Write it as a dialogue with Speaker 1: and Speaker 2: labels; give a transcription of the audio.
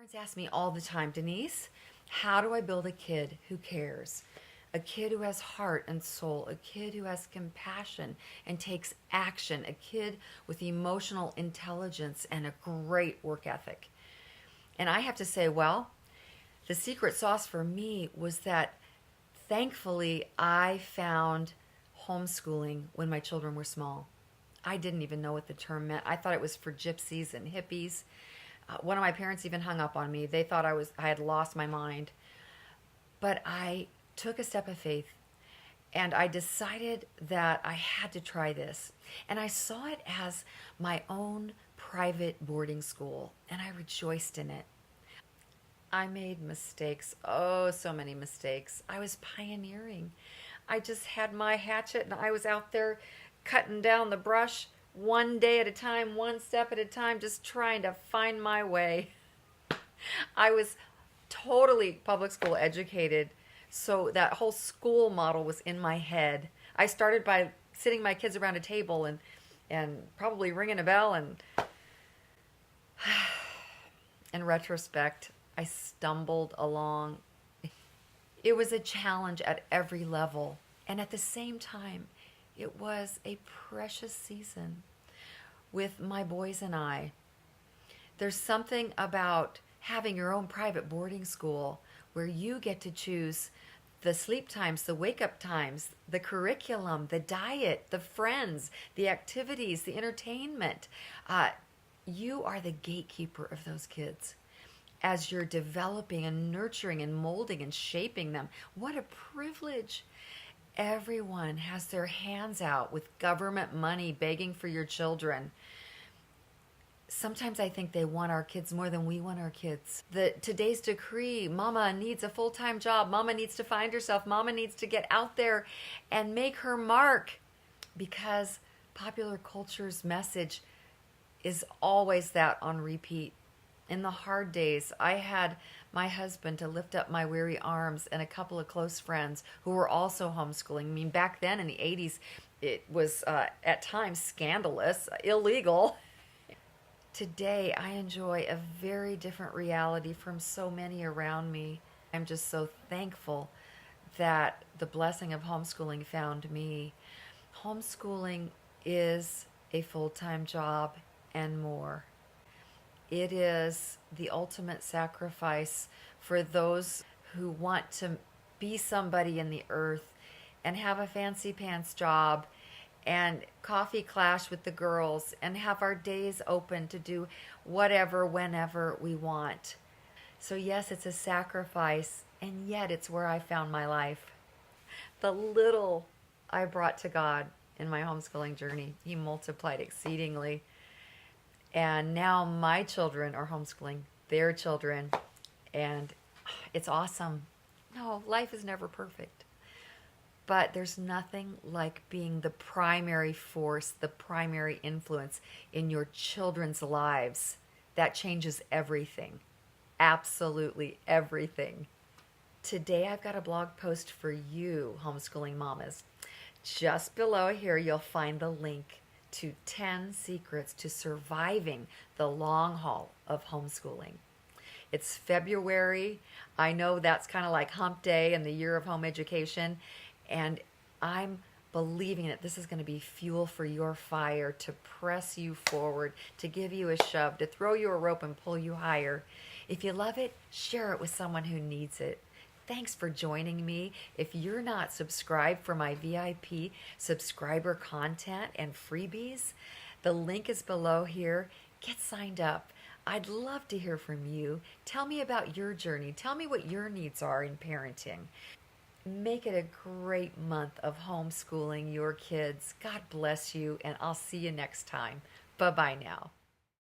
Speaker 1: Parents ask me all the time, Denise, how do I build a kid who cares? A kid who has heart and soul, a kid who has compassion and takes action, a kid with emotional intelligence and a great work ethic. And I have to say, well, the secret sauce for me was that thankfully I found homeschooling when my children were small. I didn't even know what the term meant. I thought it was for gypsies and hippies. One of my parents even hung up on me. They thought I had lost my mind. But I took a step of faith and I decided that I had to try this. And I saw it as my own private boarding school, and I rejoiced in it. I made mistakes, oh, so many mistakes. I was pioneering. I just had my hatchet and I was out there cutting down the brush one day at a time, one step at a time, just trying to find my way. I was totally public school educated, so that whole school model was in my head. I started by sitting my kids around a table and probably ringing a bell, and in retrospect, I stumbled along. It was a challenge at every level, and at the same time, it was a precious season with my boys and I. There's something about having your own private boarding school where you get to choose the sleep times, the wake-up times, the curriculum, the diet, the friends, the activities, the entertainment. You are the gatekeeper of those kids as you're developing and nurturing and molding and shaping them. What a privilege. Everyone has their hands out with government money begging for your children. Sometimes I think they want our kids more than we want our kids. Today's decree, mama needs a full-time job, mama needs to find herself, mama needs to get out there and make her mark, because popular culture's message is always that on repeat. In the hard days, I had my husband to lift up my weary arms and a couple of close friends who were also homeschooling. I mean, back then in the 80s, it was at times scandalous, illegal. Today, I enjoy a very different reality from so many around me. I'm just so thankful that the blessing of homeschooling found me. Homeschooling is a full-time job and more. It is the ultimate sacrifice for those who want to be somebody in the earth and have a fancy pants job and coffee clash with the girls and have our days open to do whatever, whenever we want. So yes, it's a sacrifice, and yet it's where I found my life. The little I brought to God in my homeschooling journey, He multiplied exceedingly. And now my children are homeschooling their children, and it's awesome. No, life is never perfect. But there's nothing like being the primary force, the primary influence in your children's lives. That changes everything. Absolutely everything. Today I've got a blog post for you, homeschooling mamas. Just below here you'll find the link to 10 secrets to surviving the long haul of homeschooling. It's February. I know that's kind of like hump day in the year of home education, and I'm believing that this is going to be fuel for your fire, to press you forward, to give you a shove, to throw you a rope and pull you higher. If you love it, share it with someone who needs it. Thanks for joining me. If you're not subscribed for my VIP subscriber content and freebies, the link is below here. Get signed up. I'd love to hear from you. Tell me about your journey. Tell me what your needs are in parenting. Make it a great month of homeschooling your kids. God bless you, and I'll see you next time. Bye-bye now.